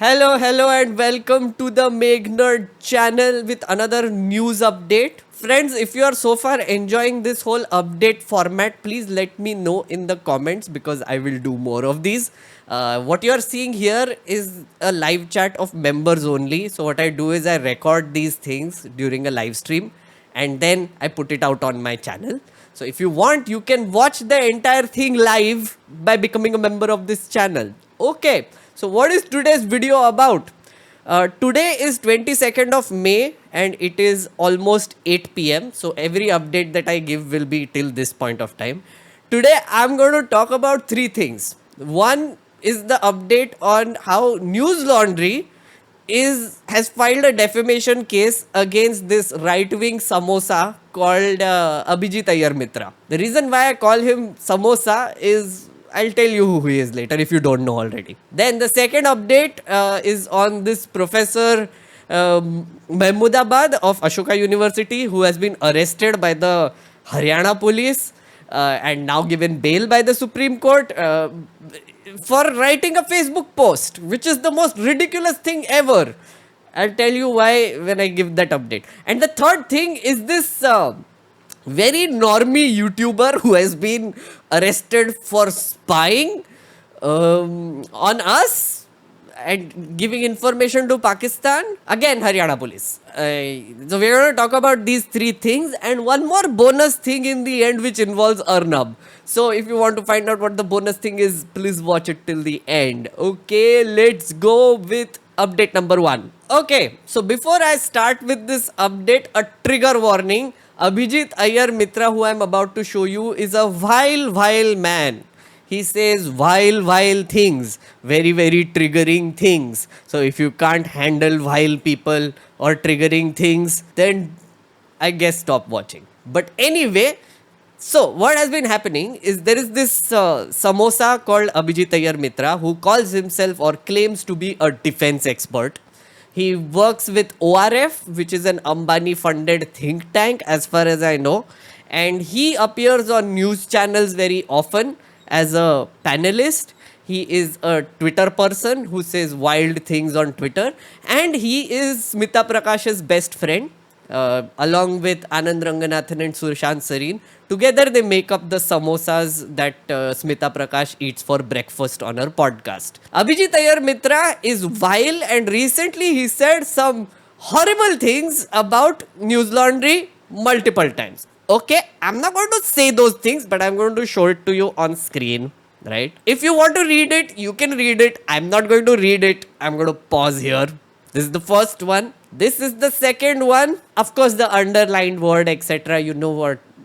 Hello, and welcome to the Meg Nerd channel with another news update. Friends, if you are so far enjoying this whole update format, please let me know in the comments because I will do more of these. What you are seeing here is a live chat of members only. So, what I do is I record these things during a live stream and then I put it out on my channel. So, if you want, you can watch the entire thing live by becoming a member of this channel. Okay. So what is today's video about? Today is 22nd of May and it is almost 8 p.m. So every update that I give will be till this point of time. Today I'm going to talk about three things. One is the update on how News Laundry has filed a defamation case against this right-wing samosa called Abhijit Iyer Mitra. The reason why I call him samosa is I'll tell you who he is later if you don't know already. Then the second update is on this professor Mahmoodabad of Ashoka University who has been arrested by the Haryana police and now given bail by the Supreme Court for writing a Facebook post, which is the most ridiculous thing ever. I'll tell you why when I give that update. And the third thing is this very normie YouTuber who has been arrested for spying on us and giving information to Pakistan. Again, Haryana police. So we're going to talk about these three things and one more bonus thing in the end which involves Arnab. So if you want to find out what the bonus thing is, please watch it till the end. Okay, let's go with update number one. Okay, so before I start with this update, a trigger warning. Abhijit Iyer Mitra, who I'm about to show you, is a vile man. He says vile things, very triggering things. So if you can't handle vile people or triggering things, then I guess stop watching. But anyway, so what has been happening is there is this samosa called Abhijit Iyer Mitra who calls himself or claims to be a defense expert. He works with ORF, which is an Ambani funded think tank, as far as I know. And he appears on news channels very often as a panelist. He is a Twitter person who says wild things on Twitter. And he is Smita Prakash's best friend, along with Anand Ranganathan and Sushant Sareen. Together, they make up the samosas that Smita Prakash eats for breakfast on her podcast. Abhijit Iyer Mitra is vile, and recently he said some horrible things about News Laundry multiple times. Okay, I'm not going to say those things, but I'm going to show it to you on screen. Right? If you want to read it, you can read it. I'm not going to read it. I'm going to pause here. This is the first one. This is the second one. Of course, the underlined word, etc. You know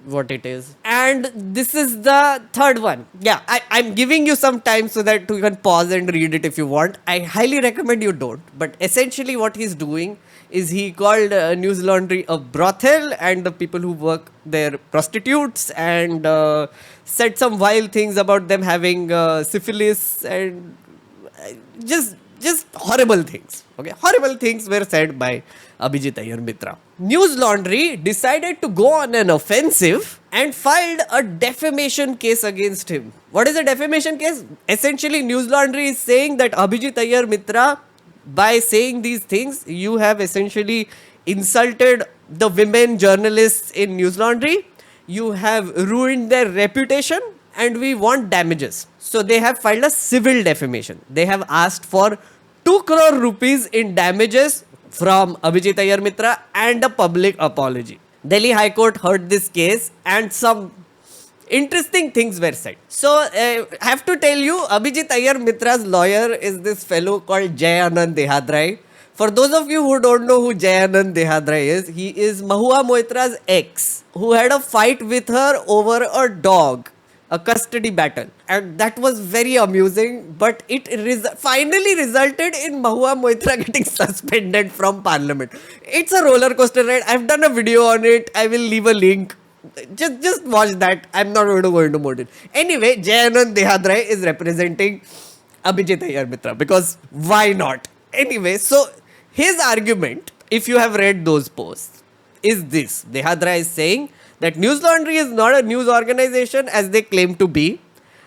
what it is. And this is the third one. Yeah, I'm giving you some time so that you can pause and read it if you want. I highly recommend you don't. But essentially what he's doing is he called News Laundry a brothel and the people who work there prostitutes and said some vile things about them having syphilis and just horrible things. Okay, horrible things were said by Abhijit Iyer Mitra. News Laundry decided to go on an offensive and filed a defamation case against him. What is a defamation case? Essentially, News Laundry is saying that Abhijit Iyer Mitra, by saying these things, you have essentially insulted the women journalists in News Laundry. You have ruined their reputation and we want damages. So they have filed a civil defamation. They have asked for 2 crore rupees in damages from Abhijit Iyer Mitra and a public apology. Delhi High Court heard this case and some interesting things were said. So I have to tell you, Abhijit Iyer Mitra's lawyer is this fellow called Jay Anand Dehadrai. For those of you who don't know who Jay Anand Dehadrai is, he is Mahua Moitra's ex who had a fight with her over a dog, a custody battle, and that was very amusing, but it finally resulted in Mahua Moitra getting suspended from parliament. It's a roller coaster ride. I've done a video on it. I will leave a link. Just watch that. I'm not going to go into more detail. Anyway, Jay Anand Dehadrai is representing Abhijit Iyer Mitra because why not? Anyway, so his argument, if you have read those posts, is this. Dehadrai is saying that News Laundry is not a news organization as they claim to be.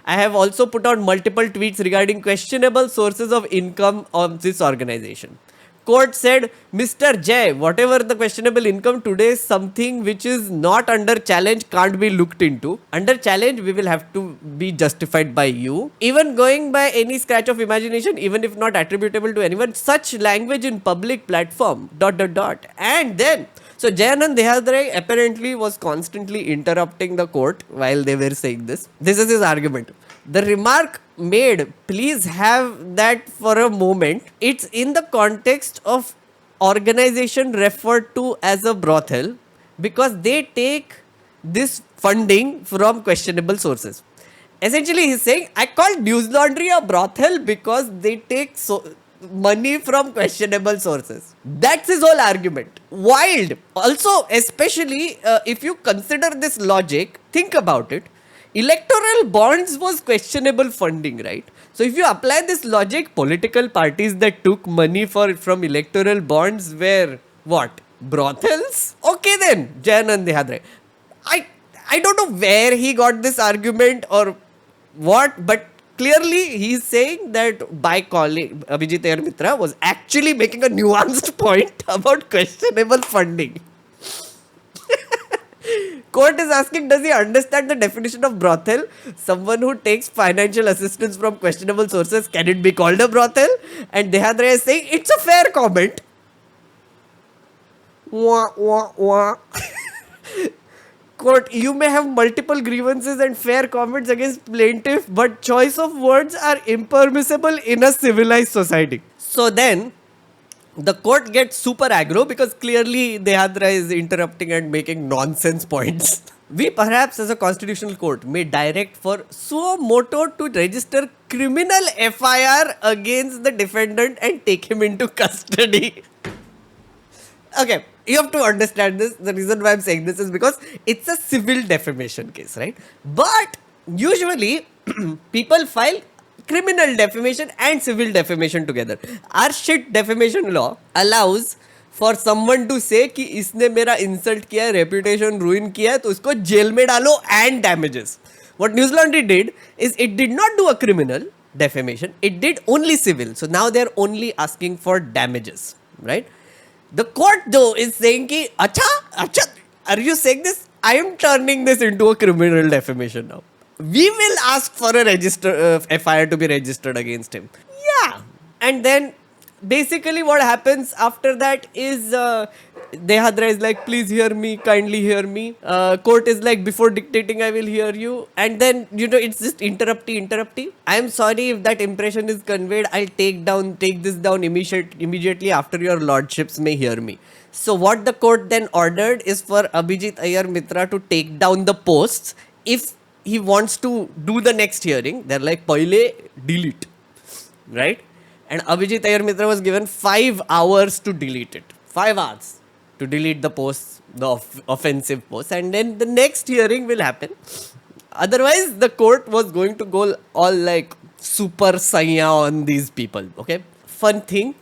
I have also put out multiple tweets regarding questionable sources of income of this organization. Court said, Mr. Jay, whatever the questionable income today is something which is not under challenge, can't be looked into. Under challenge, we will have to be justified by you. Even going by any scratch of imagination, even if not attributable to anyone, such language in public platform, ... And then, so Jayanand Dehadre apparently was constantly interrupting the court while they were saying this. This is his argument. The remark made, please have that for a moment. It's in the context of organization referred to as a brothel because they take this funding from questionable sources. Essentially, he's saying, I called News Laundry a brothel because they take money from questionable sources. That's his whole argument. Wild. Also, especially if you consider this logic, think about it. Electoral bonds was questionable funding, right? So if you apply this logic, political parties that took money from electoral bonds were what? Brothels? Okay then, Jayanand Dehadre. I don't know where he got this argument or what, but clearly he's saying that by calling Abhijit Ayar Mitra was actually making a nuanced point about questionable funding. Court is asking, does he understand the definition of brothel? Someone who takes financial assistance from questionable sources, can it be called a brothel? And Dehadre is saying, it's a fair comment. Wah, wah, wah. Court, you may have multiple grievances and fair comments against plaintiff, but choice of words are impermissible in a civilized society. So then, the court gets super aggro because clearly Dehadra is interrupting and making nonsense points. We perhaps as a constitutional court may direct for suo motu to register criminal FIR against the defendant and take him into custody. Okay, you have to understand this. The reason why I'm saying this is because it's a civil defamation case, right? But usually people file criminal defamation and civil defamation together. Our shit defamation law allows for someone to say कि इसने मेरा insult किया है, reputation ruin किया है, तो उसको jail में डालो and damages. What News Laundry did is it did not do a criminal defamation. It did only civil. So now they are only asking for damages, right? The court though is saying कि अच्छा, are you saying this? I am turning this into a criminal defamation now. We will ask for a FIR to be registered against him. Yeah. And then basically what happens after that is Dehadra is like, please hear me, kindly hear me. Court is like, before dictating, I will hear you. And then, it's just interrupty. I am sorry if that impression is conveyed. I'll take this down immediately after your lordships may hear me. So what the court then ordered is for Abhijit Ayar Mitra to take down the posts if he wants to do the next hearing. They're like, Paile, delete. Right? And Abhijit Ayar Mitra was given 5 hours to delete it. 5 hours to delete the posts, the offensive posts. And then the next hearing will happen. Otherwise, the court was going to go all like super saiya on these people. Okay? Fun thing,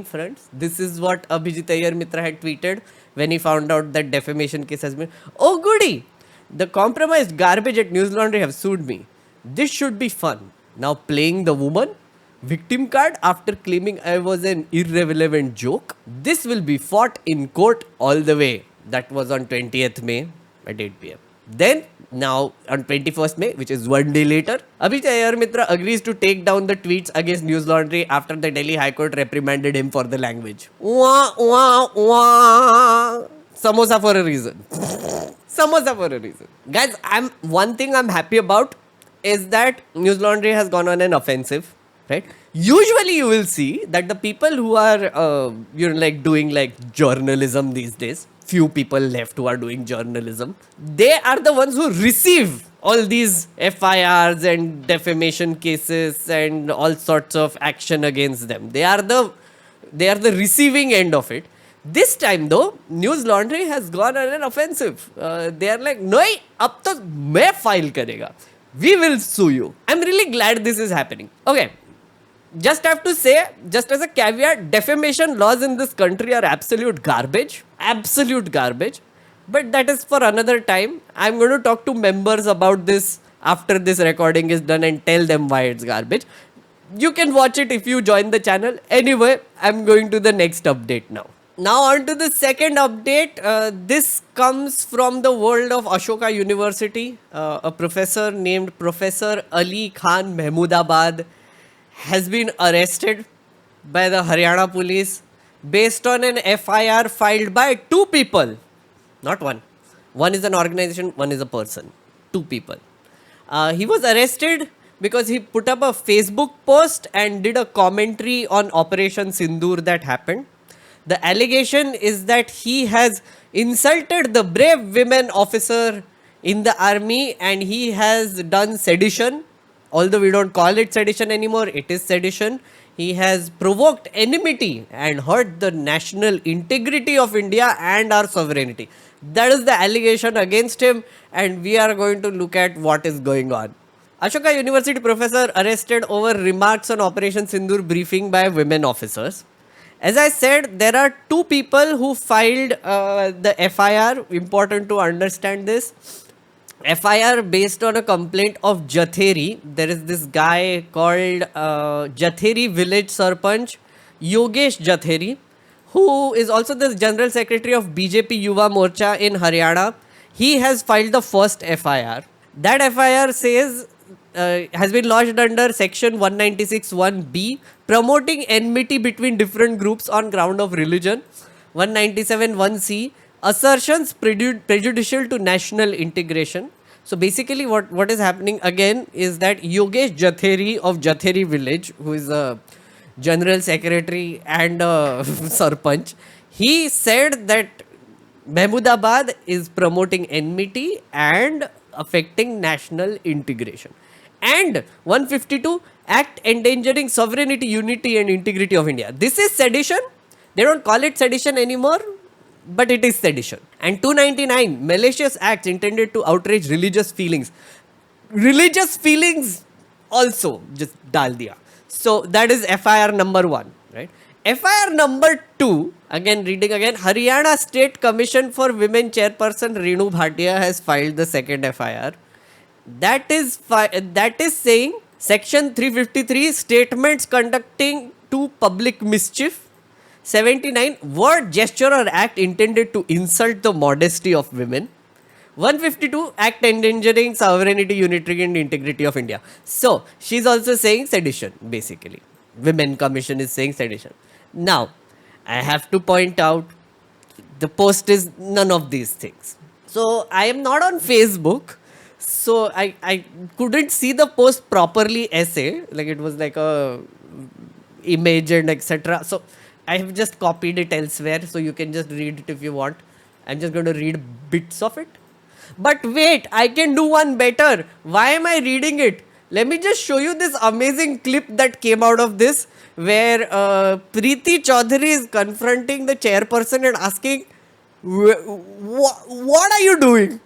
friends. This is what Abhijit Ayar Mitra had tweeted when he found out that defamation case has been. Oh, goody! The compromised garbage at News Laundry have sued me. This should be fun. Now playing the woman victim card after claiming I was an irrelevant joke. This will be fought in court all the way. That was on 20th May at 8 p.m. Then, now on 21st May, which is one day later, Abhijit Ayar Mitra agrees to take down the tweets against News Laundry after the Delhi High Court reprimanded him for the language. Wah, wah, wah. Samosa for a reason. Samosa for a reason. Guys, one thing I'm happy about is that News Laundry has gone on an offensive, right? Usually you will see that the people who are, doing like journalism these days, few people left who are doing journalism, they are the ones who receive all these FIRs and defamation cases and all sorts of action against them. They are the receiving end of it. This time though, News Laundry has gone on an offensive. They are like, no, ab to main file karega. We will sue you. I'm really glad this is happening. Okay. Just have to say, just as a caveat, defamation laws in this country are absolute garbage. Absolute garbage. But that is for another time. I'm going to talk to members about this after this recording is done and tell them why it's garbage. You can watch it if you join the channel. Anyway, I'm going to the next update now. Now on to the second update. This comes from the world of Ashoka University. A professor named Professor Ali Khan Mahmoodabad has been arrested by the Haryana police based on an FIR filed by two people, not one. One is an organization, one is a person. Two people. He was arrested because he put up a Facebook post and did a commentary on Operation Sindoor that happened. The allegation is that he has insulted the brave women officer in the army and he has done sedition. Although we don't call it sedition anymore, it is sedition. He has provoked enmity and hurt the national integrity of India and our sovereignty. That is the allegation against him, and we are going to look at what is going on. Ashoka University professor arrested over remarks on Operation Sindoor briefing by women officers. As I said, there are two people who filed the FIR. Important to understand this. FIR based on a complaint of Jatheri. There is this guy called Jatheri Village Sarpanch, Yogesh Jatheri, who is also the General Secretary of BJP Yuva Morcha in Haryana. He has filed the first FIR. That FIR says has been lodged under section 196(1)(b), promoting enmity between different groups on ground of religion. 197(1)(c), assertions prejudicial to national integration. So basically what is happening again is that Yogesh Jatheri of Jatheri village, who is a general secretary and a sarpanch, he said that Mahmoodabad is promoting enmity and affecting national integration. And 152, act endangering sovereignty, unity and integrity of India. This is sedition. They don't call it sedition anymore, but it is sedition. And 299, malicious acts intended to outrage religious feelings. Religious feelings also just dal diya. So that is FIR number 1, right? FIR number 2, again reading again, Haryana State Commission for Women Chairperson Renu Bhatia has filed the second FIR. That is saying section 353, statements conducting to public mischief. 79, word, gesture or act intended to insult the modesty of women. 152, act endangering sovereignty, unity and integrity of India. So she's also saying sedition, basically. Women Commission is saying sedition. Now, I have to point out, the post is none of these things. So I am not on Facebook. So I couldn't see the post properly essay. Like it was like a image and etc. So I have just copied it elsewhere. So you can just read it if you want. I'm just going to read bits of it. But wait, I can do one better. Why am I reading it? Let me just show you this amazing clip that came out of this, where Preeti Chaudhary is confronting the chairperson and asking, what are you doing?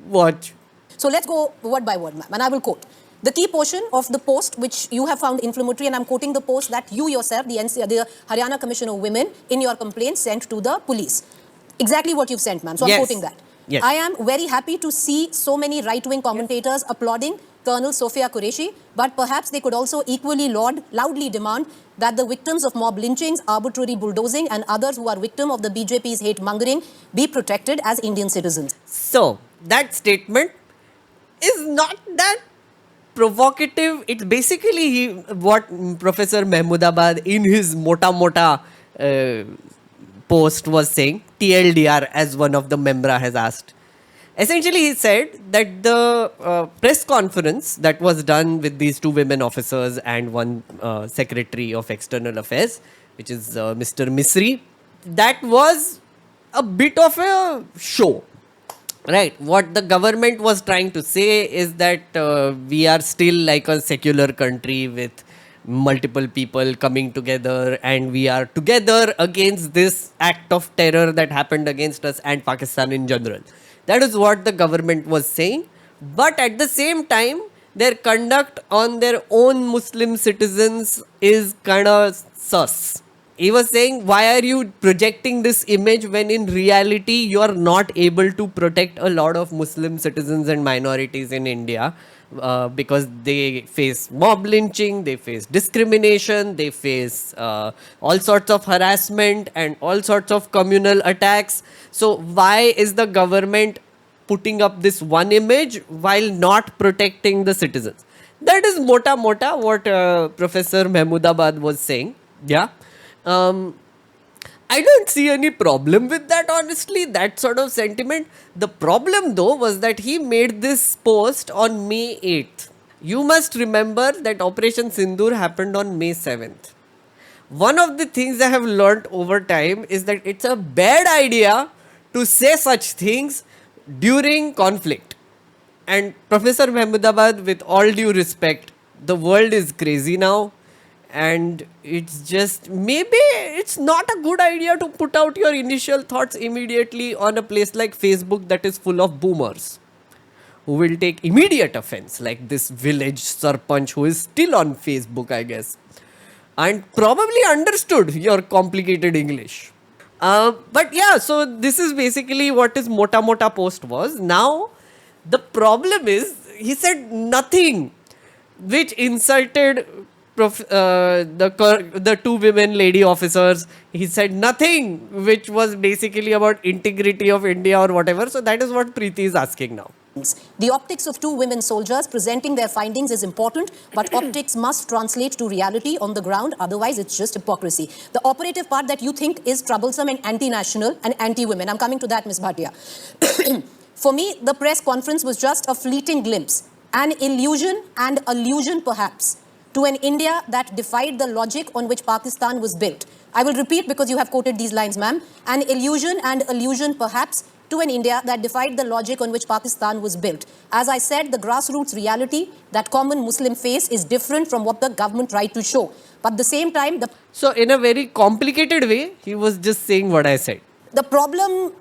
Watch. So let's go word by word, ma'am, and I will quote. The key portion of the post which you have found inflammatory, and I'm quoting the post that you yourself, the Haryana Commission of Women, in your complaint sent to the police. Exactly what you've sent, ma'am. So Yes. I'm quoting that. Yes. I am very happy to see so many right-wing commentators applauding Colonel Sophia Qureshi, but perhaps they could also equally loudly demand that the victims of mob lynchings, arbitrary bulldozing, and others who are victim of the BJP's hate mongering be protected as Indian citizens. So that statement is not that provocative. It's basically what Professor Mahmoodabad in his mota post was saying. TLDR, as one of the members has asked. Essentially, he said that the press conference that was done with these two women officers and one Secretary of External Affairs, which is Mr. Misri, that was a bit of a show. Right. What the government was trying to say is that we are still like a secular country with multiple people coming together, and we are together against this act of terror that happened against us and Pakistan in general. That is what the government was saying. But at the same time, their conduct on their own Muslim citizens is kind of sus. He was saying, why are you projecting this image when in reality you are not able to protect a lot of Muslim citizens and minorities in India because they face mob lynching, they face discrimination, they face all sorts of harassment and all sorts of communal attacks. So, why is the government putting up this one image while not protecting the citizens? That is mota mota what Professor Mahmoodabad was saying. Yeah. I don't see any problem with that, honestly, that sort of sentiment. The problem, though, was that he made this post on May 8th. You must remember that Operation Sindoor happened on May 7th. One of the things I have learned over time is that it's a bad idea to say such things during conflict. And Professor Mahmoodabad, with all due respect, the world is crazy now. And it's just maybe it's not a good idea to put out your initial thoughts immediately on a place like Facebook that is full of boomers who will take immediate offense, like this village sarpanch who is still on Facebook, I guess, and probably understood your complicated English. But yeah, so this is basically what his mota mota post was. Now, the problem is he said nothing which insulted the two women lady officers. He said nothing which was basically about integrity of India or whatever. So that is what Preeti is asking now. The optics of two women soldiers presenting their findings is important, but optics must translate to reality on the ground, otherwise it's just hypocrisy. The operative part that you think is troublesome and anti-national and anti-women. I'm coming to that, Ms. Bhatia. For me, the press conference was just a fleeting glimpse, an illusion and allusion perhaps, to an India that defied the logic on which Pakistan was built. I will repeat because you have quoted these lines, ma'am. An illusion and allusion perhaps to an India that defied the logic on which Pakistan was built. As I said, the grassroots reality that common Muslim face is different from what the government tried to show. But at the same time, So in a very complicated way, he was just saying what I said. the problem,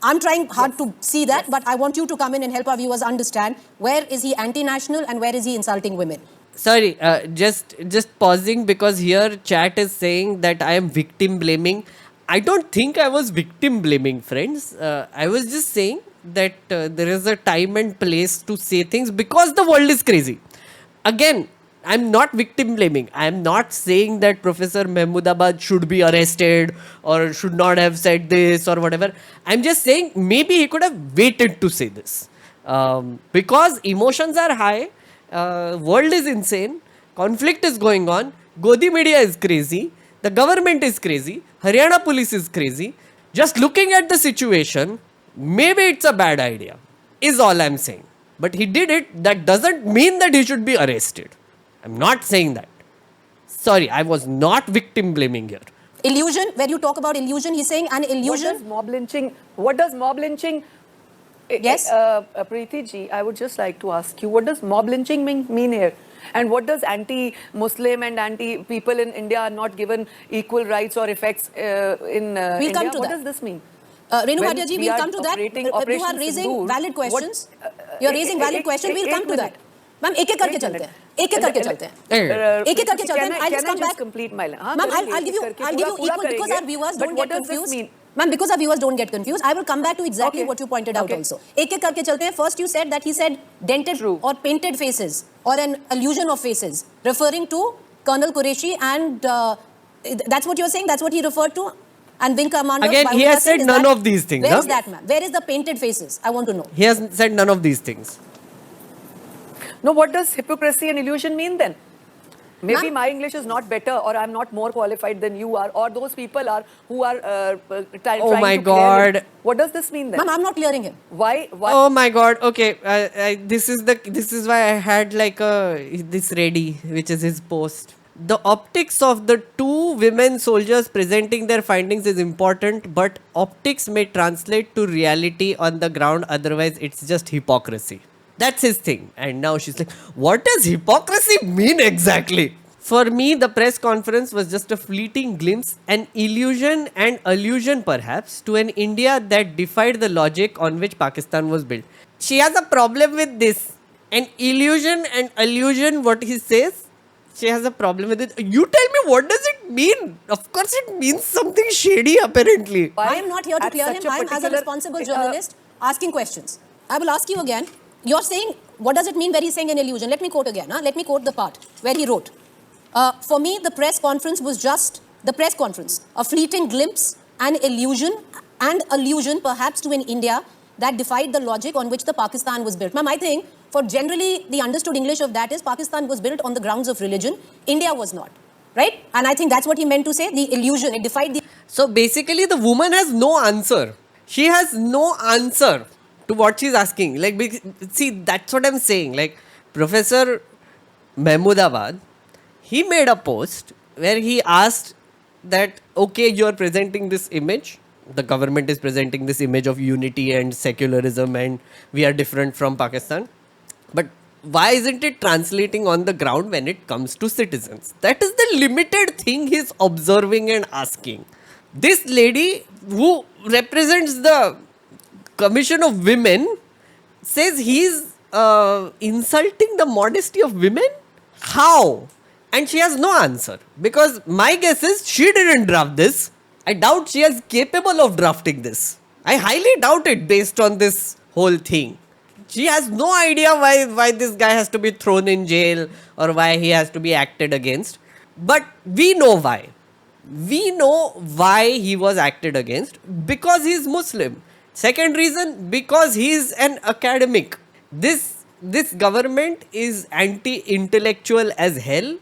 I'm trying hard to see that, but I want you to come in and help our viewers understand where is he anti-national and where is he insulting women. Sorry, just pausing because here chat is saying that I am victim blaming. I don't think I was victim blaming, friends. I was just saying that there is a time and place to say things because the world is crazy. Again, I'm not victim blaming. I'm not saying that Professor Mahmoodabad should be arrested or should not have said this or whatever. I'm just saying maybe he could have waited to say this. Because emotions are high, world is insane, conflict is going on, Godi media is crazy, the government is crazy, Haryana police is crazy. Just looking at the situation, maybe it's a bad idea, is all I'm saying. But he did it, that doesn't mean that he should be arrested. I'm not saying that. Sorry, I was not victim blaming here. Illusion, where you talk about illusion, he's saying an illusion. What does mob lynching? Yes. Preeti ji, I would just like to ask you, what does mob lynching mean here? And what does anti-Muslim and anti-people in India are not given equal rights or effects in We'll India? come to What that. does this mean? Renu When Bhatia ji, we we'll are come to that. operating You Operation are raising Sindoor, valid what- questions. You're raising valid questions. We'll come to that. Ma'am, एक एक करके चलते हैं. एक एक करके चलते हैं. एक एक करके चलते हैं. I'll just come back. Complete my line. Ma'am, I'll give you equal because our viewers don't get confused. Ma'am, because our viewers don't get confused, I will come back to exactly Okay. what you pointed out Okay. also. एक एक करके चलते हैं. First you said that he said dented True. or painted faces or an illusion of faces, referring to Colonel Qureshi and that's what you're saying. That's what he referred to. And Wing Commander. Again, he has said none of these things, Where huh? is that, ma'am? Where is the painted faces? I want to know. He has said none of these things. No, what does hypocrisy and illusion mean then? Maybe Ma'am? my English is not better, or I'm not more qualified than you are, or those people are who are trying Oh my to clear him. God. What does this mean then? Ma'am, I'm not clearing him. Why? Oh my God. Okay, this is why I had like this ready, which is his post. The optics of the two women soldiers presenting their findings is important, but optics may translate to reality on the ground. Otherwise, it's just hypocrisy. That's his thing. And now she's like, what does hypocrisy mean exactly? For me, the press conference was just a fleeting glimpse, an illusion and allusion perhaps, to an India that defied the logic on which Pakistan was built. She has a problem with this. An illusion and allusion, what he says, she has a problem with it. You tell me, what does it mean? Of course, it means something shady, apparently. I am not here to At clear him. such a I am as a particular- responsible journalist asking questions. I will ask you again. You're saying, what does it mean where he's saying an illusion? Let me quote again. Let me quote the part where he wrote. For me, the press conference was just the press conference, a fleeting glimpse, an illusion, and allusion perhaps to an India that defied the logic on which the Pakistan was built. Ma'am, I think for generally the understood English of that is Pakistan was built on the grounds of religion. India was not. Right? And I think that's what he meant to say, the illusion. It defied the... So basically, the woman has no answer. She has no answer to what she's asking. Like, see, that's what I'm saying. Like, Professor Mahmoodabad, he made a post where he asked that, okay, you're presenting this image. The government is presenting this image of unity and secularism, and we are different from Pakistan. But why isn't it translating on the ground when it comes to citizens? That is the limited thing he's observing and asking. This lady who represents the Commission of Women says he's insulting the modesty of women? How? And she has no answer. Because my guess is she didn't draft this. I doubt she is capable of drafting this. I highly doubt it based on this whole thing. She has no idea why this guy has to be thrown in jail or why he has to be acted against. But we know why. We know why he was acted against. Because he is Muslim. Second reason, because he is an academic. This government is anti-intellectual as hell.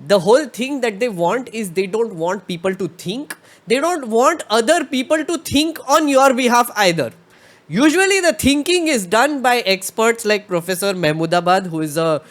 The whole thing that they want is they don't want people to think. They don't want other people to think on your behalf either. Usually the thinking is done by experts like Professor Mahmoodabad, who is a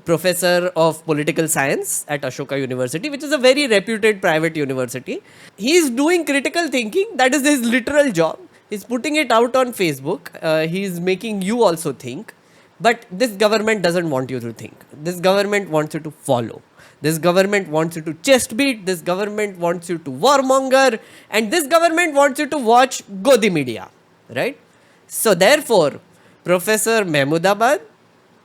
professor of political science at Ashoka University, which is a very reputed private university. He is doing critical thinking. That is his literal job. He's putting it out on Facebook. He's making you also think. But this government doesn't want you to think. This government wants you to follow. This government wants you to chest beat. This government wants you to warmonger. And this government wants you to watch Godi media. Right? So therefore, Professor Mahmoodabad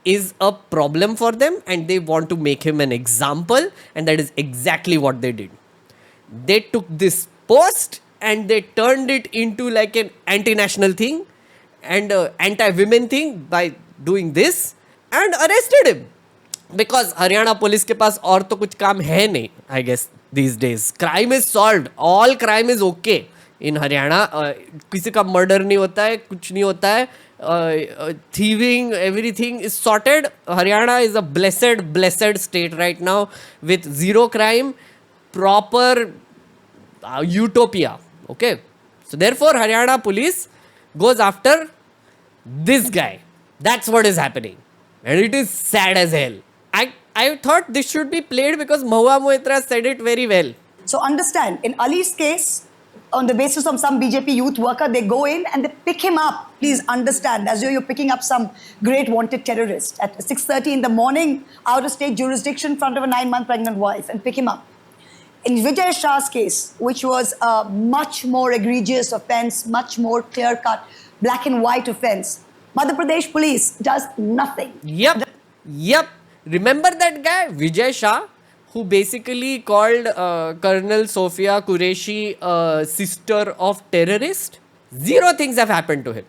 is a problem for them and they want to make him an example, and that is exactly what they did. They took this post and they turned it into like an anti-national thing and anti-women thing by doing this and arrested him. Because Haryana police के पास और तो कुछ काम है नहीं, I guess these days. Crime is solved. All crime is okay. In Haryana, किसी का murder नहीं होता है, कुछ नहीं होता है, thieving, everything is sorted. Haryana is a blessed state right now with zero crime, proper utopia. Okay, so therefore Haryana police goes after this guy. That's what is happening, and it is sad as hell. I thought this should be played because Mahua Moitra said it very well. So understand, in Ali's case, on the basis of some BJP youth worker, they go in and they pick him up. Please understand, as though you're picking up some great wanted terrorist at 6:30 in the morning, out of state jurisdiction, in front of a 9-month pregnant wife, and pick him up. In Vijay Shah's case, which was a much more egregious offense, much more clear-cut, black and white offense, Madhya Pradesh police does nothing. Yep. Remember that guy, Vijay Shah, who basically called Colonel Sophia Qureshi a sister of terrorist? Zero things have happened to him.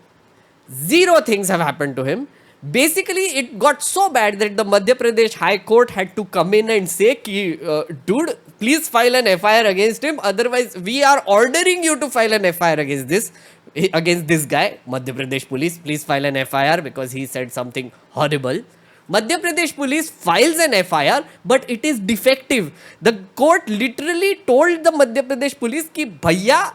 Basically, it got so bad that the Madhya Pradesh High Court had to come in and say, dude, please file an FIR against him. Otherwise, we are ordering you to file an FIR against this guy. Madhya Pradesh police, please file an FIR because he said something horrible. Madhya Pradesh police files an FIR, but it is defective. The court literally told the Madhya Pradesh police कि भैया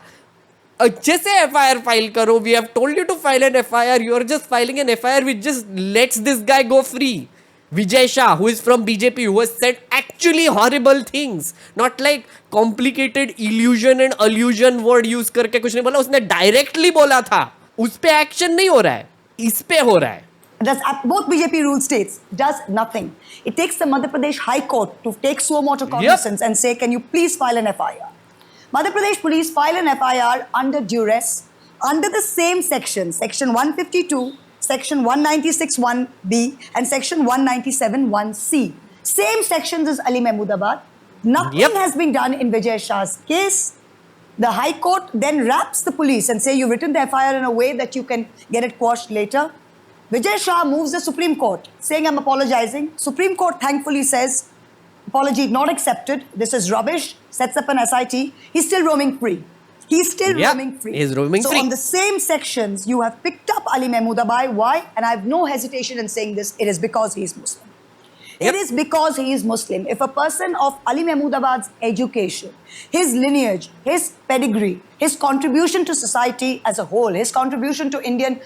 अच्छे से FIR file करो. We have told you to file an FIR. You are just filing an FIR which just lets this guy go free. Vijay Shah, who is from BJP, who has said actually horrible things, not like complicated illusion and allusion word use करके कुछ नहीं बोला. उसने directly बोला था. उस पे action नहीं हो रहा है. इस पे हो रहा है. Both BJP ruled states does nothing. It takes the Madhya Pradesh High Court to take suo motu cognizance and say, can you please file an FIR? Madhya Pradesh police file an FIR under duress, under the same section, section 152, section 196(1)B and section 197(1)C. Same sections as Ali Mahmoodabad. Nothing Yep. has been done in Vijay Shah's case. The High Court then wraps the police and say you've written the FIR in a way that you can get it quashed later. Vijay Shah moves the Supreme Court saying I'm apologizing. Supreme Court thankfully says apology not accepted. This is rubbish. Sets up an SIT. He's still roaming free. He's still Yeah, roaming free. he's roaming so free. on the same sections, you have picked up Ali Mahmoodabad. Why? And I have no hesitation in saying this. It is because he is Muslim. Yep. It is because he is Muslim. If a person of Ali Mahmoodabad's education, his lineage, his pedigree, his contribution to society as a whole, his contribution to Indian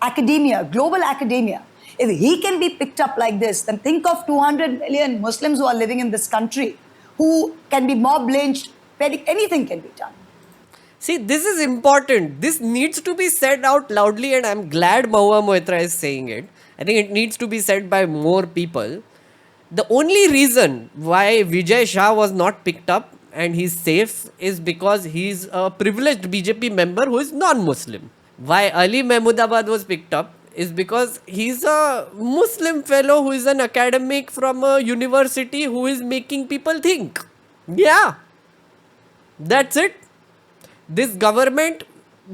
academia, global academia, if he can be picked up like this, then think of 200 million Muslims who are living in this country who can be mob lynched, anything can be done. See, this is important. This needs to be said out loudly, and I'm glad Mahua Moitra is saying it. I think it needs to be said by more people. The only reason why Vijay Shah was not picked up and he's safe is because he's a privileged BJP member who is non-Muslim. Why Ali Mahmoodabad was picked up is because he's a Muslim fellow who is an academic from a university who is making people think. Yeah, that's it. This government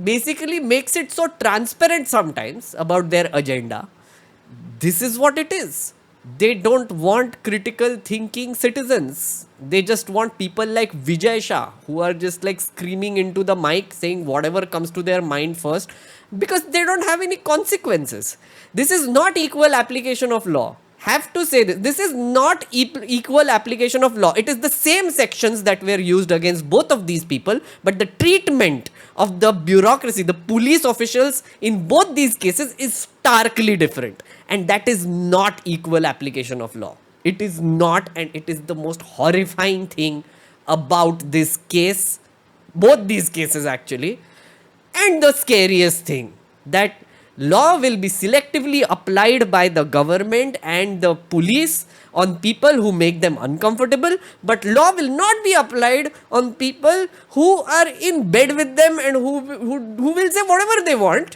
basically makes it so transparent sometimes about their agenda. This is what it is. They don't want critical thinking citizens. They just want people like Vijay Shah who are just like screaming into the mic saying whatever comes to their mind first because they don't have any consequences. This is not equal application of law. Have to say this. This is not equal application of law. It is the same sections that were used against both of these people, but the treatment of the bureaucracy, the police officials in both these cases is starkly different. And that is not equal application of law. It is not, and it is the most horrifying thing about this case, both these cases actually, and the scariest thing that law will be selectively applied by the government and the police on people who make them uncomfortable, but law will not be applied on people who are in bed with them and who will say whatever they want,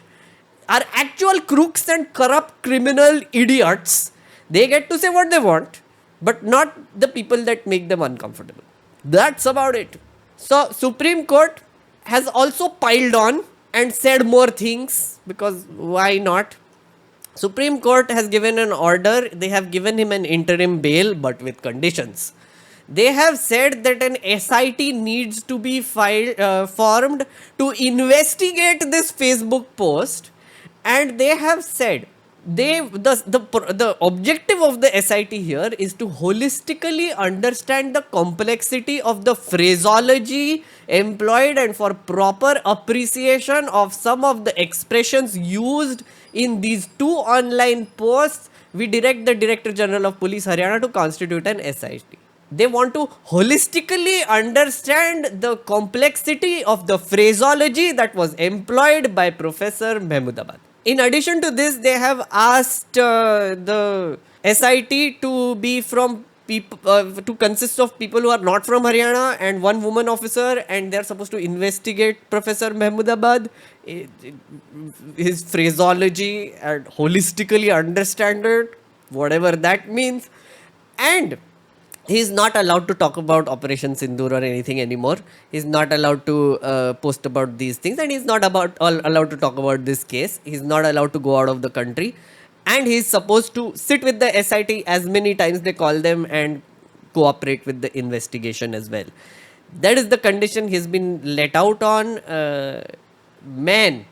are actual crooks and corrupt criminal idiots. They get to say what they want, but not the people that make them uncomfortable. That's about it. So Supreme Court has also piled on and said more things because why not? Supreme Court has given an order. They have given him an interim bail but with conditions. They have said that an SIT needs to be formed to investigate this Facebook post, and they have said the objective of the SIT here is to holistically understand the complexity of the phraseology employed and for proper appreciation of some of the expressions used in these two online posts. We direct the Director General of Police Haryana to constitute an SIT. They want to holistically understand the complexity of the phraseology that was employed by Professor Mahmoodabad. In addition to this, they have asked the SIT to be from people, to consist of people who are not from Haryana and one woman officer, and they are supposed to investigate Professor Mahmoodabad, his phraseology, and holistically understand it, whatever that means. And he's not allowed to talk about Operation Sindoor or anything anymore. He's not allowed to post about these things, and he's not allowed to talk about this case. He's not allowed to go out of the country, and he's supposed to sit with the SIT as many times they call them and cooperate with the investigation as well. That is the condition he's been let out on. Man,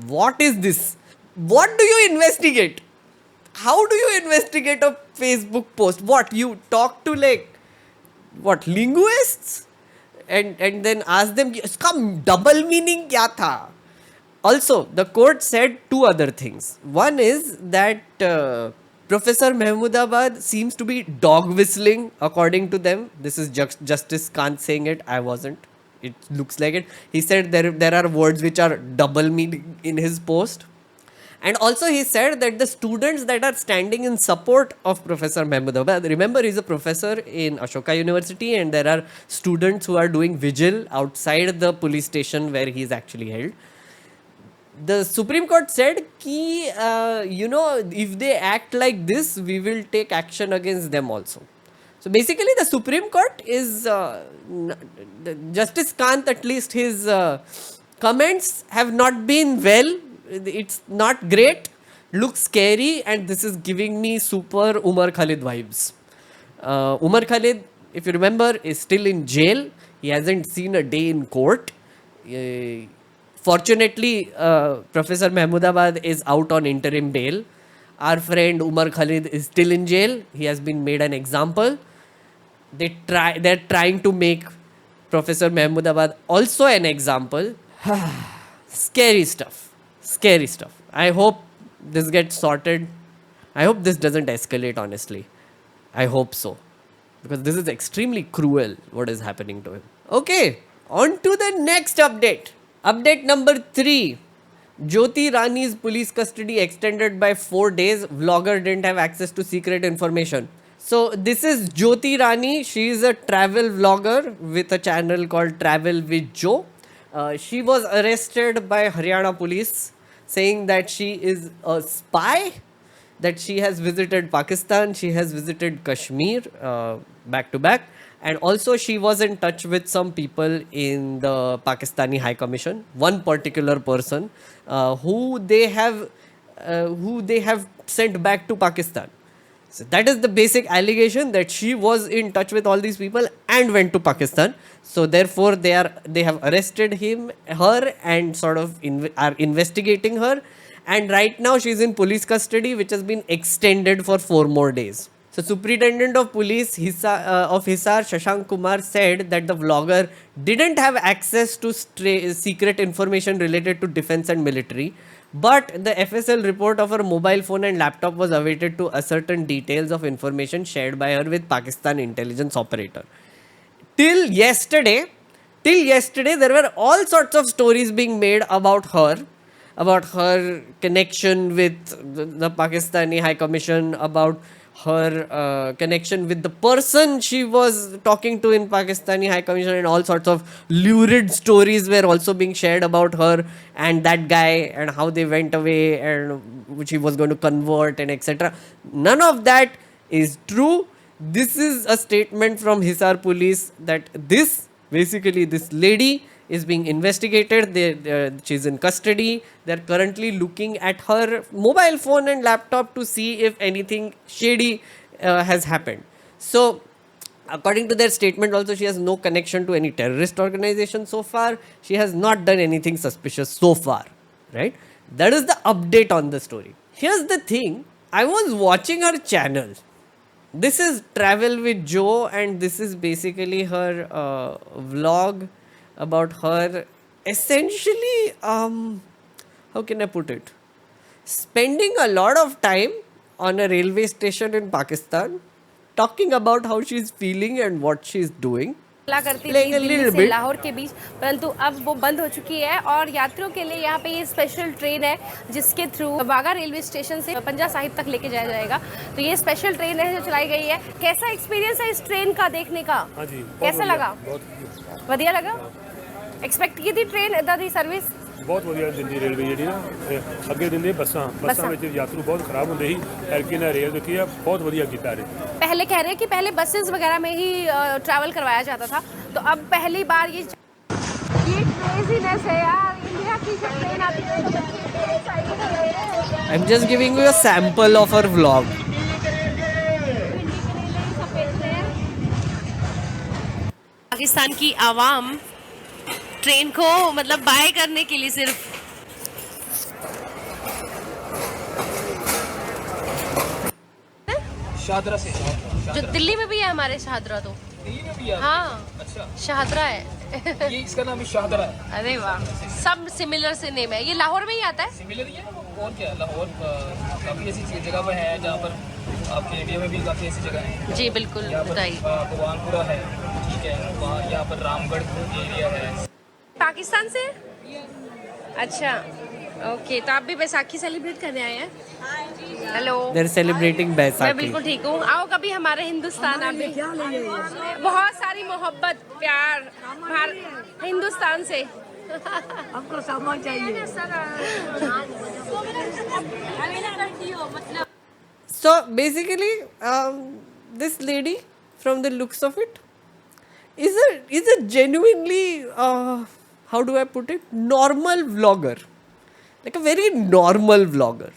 what is this? What do you investigate? How do you investigate a Facebook post? What, you talk to linguists and then ask them iska double meaning kya tha? Also, the court said two other things. One is that Professor Mahmoodabad seems to be dog whistling according to them. This is Justice Kant saying it. I wasn't. It looks like it. He said there are words which are double meaning in his post. And also he said that the students that are standing in support of Professor Mahmoodabad, remember he's a professor in Ashoka University and there are students who are doing vigil outside the police station where he is actually held. the Supreme Court said ki, if they act like this, we will take action against them also. So basically, the Supreme Court is Justice Kant, at least his comments have not been well. It's not great, looks scary, and this is giving me super Umar Khalid vibes. Umar Khalid, if you remember, is still in jail. He hasn't seen a day in court. Fortunately, Professor Mahmoodabad is out on interim bail. Our friend Umar Khalid is still in jail. He has been made an example. They're trying to make Professor Mahmoodabad also an example. Scary stuff. Scary stuff. I hope this gets sorted. I hope this doesn't escalate, honestly. I hope so. Because this is extremely cruel what is happening to him. Okay, on to the next update. Update number 3. Jyoti Rani's police custody extended by 4 days. Vlogger didn't have access to secret information. So this is Jyoti Rani. She is a travel vlogger with a channel called Travel with Joe. She was arrested by Haryana police saying that she is a spy, that she has visited Pakistan, she has visited Kashmir back to back, and also she was in touch with some people in the Pakistani High Commission, one particular person who they have sent back to Pakistan. So that is the basic allegation, that she was in touch with all these people and went to Pakistan. So therefore they have arrested her and sort of are investigating her. And right now she is in police custody, which has been extended for 4 more days. So Superintendent of Police of Hisar, Shashank Kumar, said that the vlogger didn't have access to secret information related to defense and military. But the FSL report of her mobile phone and laptop was awaited to ascertain details of information shared by her with Pakistan intelligence operator. Till yesterday, there were all sorts of stories being made about her connection with the Pakistani High Commission, about her connection with the person she was talking to in Pakistani High Commission, and all sorts of lurid stories were also being shared about her and that guy and how they went away and which he was going to convert and etc. None of that is true. This is a statement from Hisar police that this lady is being investigated. She's in custody. They're currently looking at her mobile phone and laptop to see if anything shady has happened. So, according to their statement also, she has no connection to any terrorist organization so far. She has not done anything suspicious so far, right? That is the update on the story. Here's the thing. I was watching her channel. This is Travel with Joe, and this is basically her vlog about her essentially, how can I put it? Spending a lot of time on a railway station in Pakistan, talking about how she's feeling and what she's doing. करती थी Playing a Delhi little से bit. Lahore के बीच, परंतु अब वो बंद हो चुकी है और यात्रियों के लिए यहाँ पे ये स्पेशल ट्रेन है जिसके थ्रू वाघा रेलवे स्टेशन से पंजा साहिब तक लेके जाया जाएगा। तो ये स्पेशल ट्रेन है जो चलाई गई है। कैसा एक्सपीरियंस है इस ट्रेन का देखने का? हाँ जी, कैसा लगा? बढ़िया लगा? एक्सपेक्ट की थी ट्रेन इधर की सर्विस? बहुत ਵਧੀਆ ਦਿੰਦੀ ਰੇਲਵੇ ਜਿਹੜੀ ਨਾ ਅੱਗੇ ਦਿੰਦੇ ਬੱਸਾਂ ਵਿੱਚ ਯਾਤਰੂ ਬਹੁਤ ਖਰਾਬ ਹੁੰਦੇ ਸੀ ਐਲਕੀ ਨੇ ਰੇਲ ਦਿੱਤੀ ਆ ਬਹੁਤ ਵਧੀਆ ਕੀਤਾ ਰੇ पहले कह रहे हैं कि पहले बसेस वगैरह में ही ट्रैवल करवाया जाता था, तो अब पहली बार ये क्रेजीनेस है यार। इंडिया की जब ट्रेन आती है I'm just giving you a sample of her vlog. Pakistan की आवाम ट्रेन को मतलब बाय करने के लिए सिर्फ शाहदरा से जो दिल्ली में भी है हमारे शाहदरा, तो दिल्ली में भी है। हाँ अच्छा, शाहदरा है। ये इसका नाम है शाहदरा है। अरे वाह, सब सिमिलर से नेम है। ये लाहौर में ही आता है। सिमिलर ही है और क्या है, लाहौर काफ़ी ऐसी जगह पर है जहाँ पर आपके इंडिया में भी काफ़ी ऐसी जगह है। जी बिल्कुल यहाँ पर बताइए। भगवानपुरा है, ठीक है, वहाँ यहाँ पर रामगढ़ एरिया है। पाकिस्तान से? अच्छा, ओके, तो आप भी बैसाखी सेलिब्रेट करने आए हैं? हेलो, They're celebrating मैं Baisakhi. बिल्कुल ठीक हूँ। आओ कभी हमारे हिंदुस्तान, आप भी। बहुत सारी मोहब्बत, प्यार हिंदुस्तान से। हमको सामान चाहिए। So basically, this lady, from the looks of it, is a genuinely how do I put it, normal vlogger, like a very normal vlogger.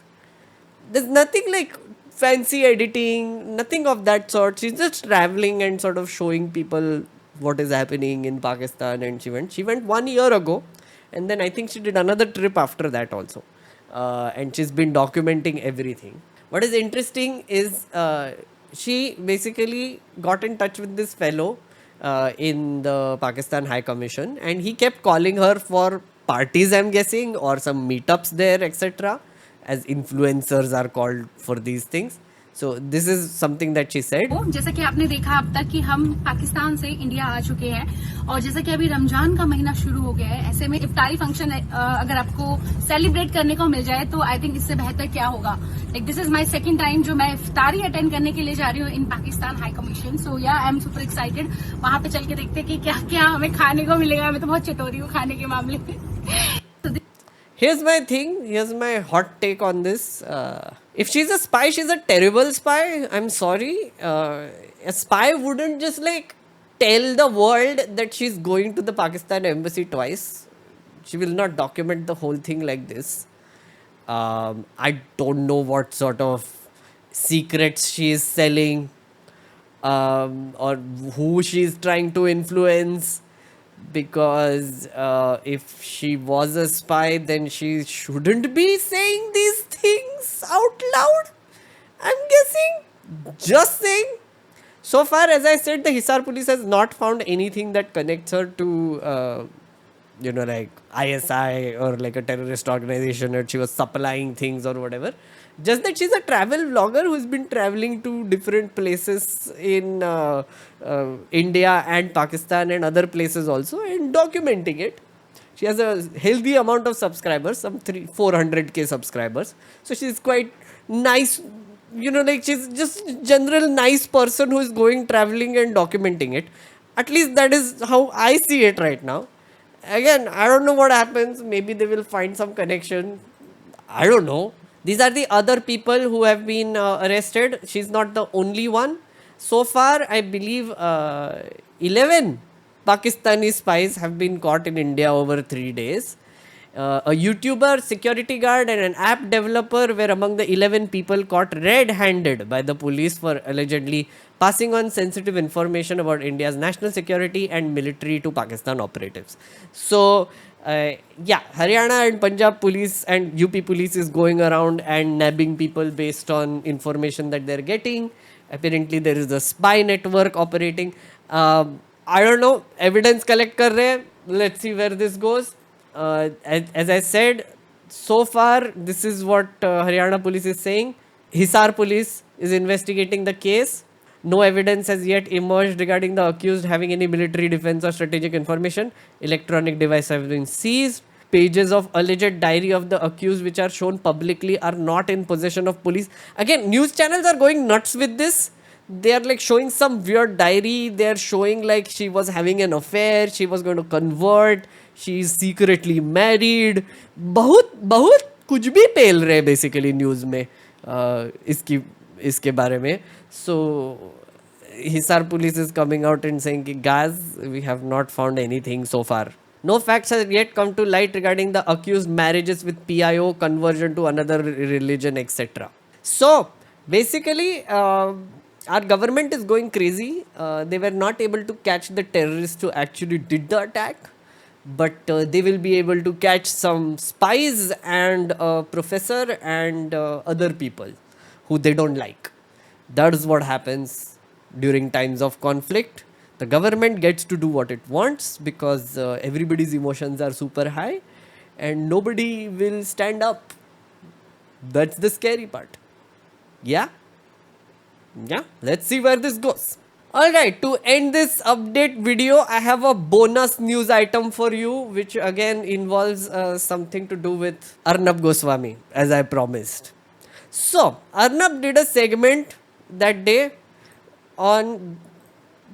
There's nothing like fancy editing, nothing of that sort. She's just traveling and sort of showing people what is happening in Pakistan. And she went 1 year ago, and then I think she did another trip after that also. And she's been documenting everything. What is interesting is she basically got in touch with this fellow in the Pakistan High Commission, and he kept calling her for parties, I'm guessing, or some meetups there, etc., as influencers are called for these things. So this is something that she said. जैसा कि आपने देखा अब तक कि हम पाकिस्तान से India आ चुके हैं और जैसा कि अभी रमजान का महीना शुरू हो गया है, ऐसे में इफ्तारी फंक्शन अगर आपको सेलिब्रेट करने को मिल जाए तो आई थिंक इससे बेहतर क्या होगा. Like this is my second time जो मैं इफ्तारी अटेंड करने के लिए जा रही हूँ इन पाकिस्तान हाई कमीशन. सो या आई एम सुपर एक्साइटेड. वहां पे चल के देखते हैं कि क्या क्या हमें खाने को मिलेगा. मैं तो बहुत चटोरी हूँ खाने के मामले में. Here's my thing. Here's my hot take on this. If she's a spy, she's a terrible spy. I'm sorry. A spy wouldn't just like tell the world that she's going to the Pakistan embassy twice. She will not document the whole thing like this. I don't know what sort of secrets she is selling, or who she's trying to influence. Because if she was a spy, then she shouldn't be saying these things out loud, I'm guessing. Just saying. So far, as I said, the Hisar police has not found anything that connects her to like ISI or like a terrorist organization, or she was supplying things or whatever. Just that she's a travel vlogger who's been traveling to different places in India and Pakistan and other places also, and documenting it. She has a healthy amount of subscribers, some 400k subscribers. So she's quite nice, like she's just general nice person who is going traveling and documenting it. At least that is how I see it right now. Again, I don't know what happens. Maybe they will find some connection. I don't know. These are the other people who have been arrested. She's not the only one. So far, I believe 11 Pakistani spies have been caught in India over 3 days. A YouTuber, security guard, and an app developer were among the 11 people caught red-handed by the police for allegedly passing on sensitive information about India's national security and military to Pakistan operatives. So, Haryana and Punjab police and UP police is going around and nabbing people based on information that they're getting. Apparently, there is a spy network operating. I don't know. Evidence collect kar rahe hain. Let's see where this goes. As I said, so far, this is what Haryana police is saying. Hisar police is investigating the case. No evidence has yet emerged regarding the accused having any military defense or strategic information. Electronic devices have been seized. Pages of alleged diary of the accused which are shown publicly are not in possession of police. Again, news channels are going nuts with this. They are like showing some weird diary. They are showing like she was having an affair. She was going to convert. She is secretly married. बहुत कुछ भी पेल रहे basically news में इसके बारे में. So Hisar police is coming out and saying, guys, we have not found anything so far. No facts have yet come to light regarding the accused marriages with PIO, conversion to another religion, etc. So basically, our government is going crazy. They were not able to catch the terrorists who actually did the attack, but they will be able to catch some spies and a professor and other people who they don't like. That is what happens during times of conflict. The government gets to do what it wants because everybody's emotions are super high and nobody will stand up. That's the scary part. Yeah, let's see where this goes. All right, to end this update video, I have a bonus news item for you, which again involves something to do with Arnab Goswami, as I promised. So, Arnab did a segment that day on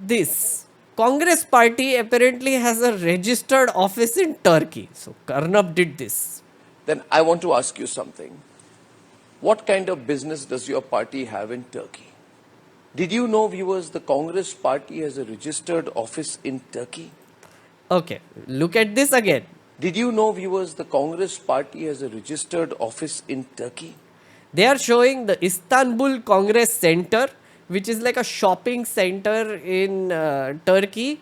this. Congress party apparently has a registered office in Turkey. So, Arnab did this. Then I want to ask you something. What kind of business does your party have in Turkey? Did you know, viewers, the Congress party has a registered office in Turkey? Okay, look at this again. Did you know, viewers, the Congress party has a registered office in Turkey? They are showing the Istanbul Congress Center, which is like a shopping center in Turkey.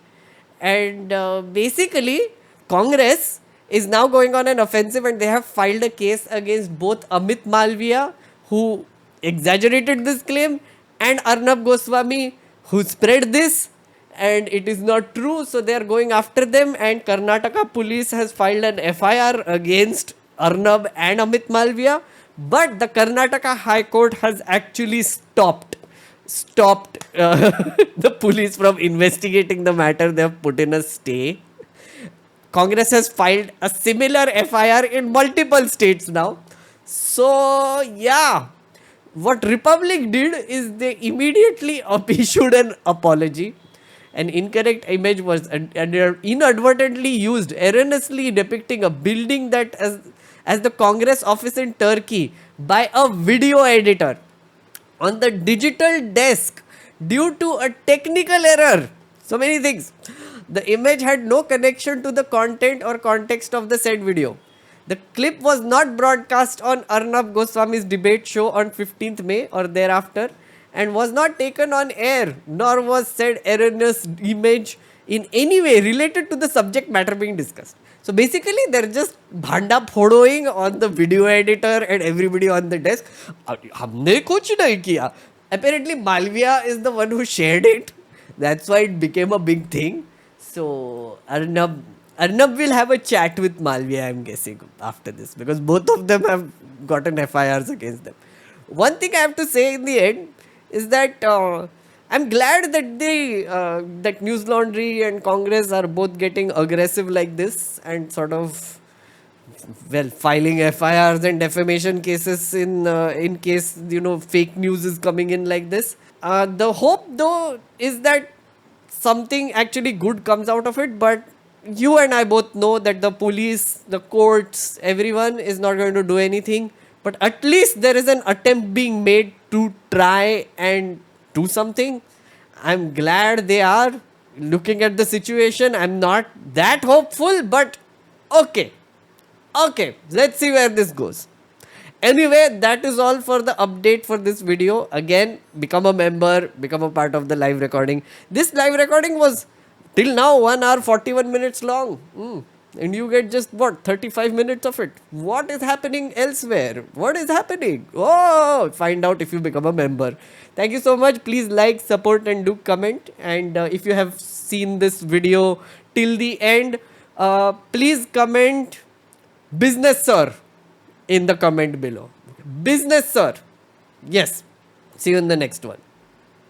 And basically, Congress is now going on an offensive and they have filed a case against both Amit Malviya, who exaggerated this claim, and Arnab Goswami, who spread this, and it is not true. So they are going after them, and Karnataka police has filed an FIR against Arnab and Amit Malviya. But the Karnataka High Court has actually stopped the police from investigating the matter. They have put in a stay. Congress has filed a similar FIR in multiple states now. So, yeah. What Republic did is they immediately issued an apology. An incorrect image was inadvertently used, erroneously depicting a building that as the Congress office in Turkey by a video editor on the digital desk due to a technical error. So many things. The image had no connection to the content or context of the said video. The clip was not broadcast on Arnab Goswami's debate show on 15th May or thereafter and was not taken on air, nor was said erroneous image in any way related to the subject matter being discussed. So basically, they're just bhanda phodoing on the video editor and everybody on the desk. Humne kuch nahi kiya. Apparently, Malviya is the one who shared it. That's why it became a big thing. So Arnab will have a chat with Malviya, I'm guessing, after this, because both of them have gotten FIRs against them. One thing I have to say in the end is that I'm glad that that News Laundry and Congress are both getting aggressive like this and sort of, well, filing FIRs and defamation cases in case, fake news is coming in like this. The hope, though, is that something actually good comes out of it, but you and I both know that the police, the courts, everyone is not going to do anything. But at least there is an attempt being made to try and do something. I'm glad they are looking at the situation. I'm not that hopeful, but okay. Let's see where this goes. Anyway, that is all for the update for this video. Again, become a member, become a part of the live recording. This live recording was till now 1 hour 41 minutes long. And you get just 35 minutes of it. What is happening elsewhere? What is happening? Oh, find out if you become a member. Thank you so much. Please like, support and do comment. And if you have seen this video till the end, please comment business sir in the comment below. Business sir. Yes. See you in the next one.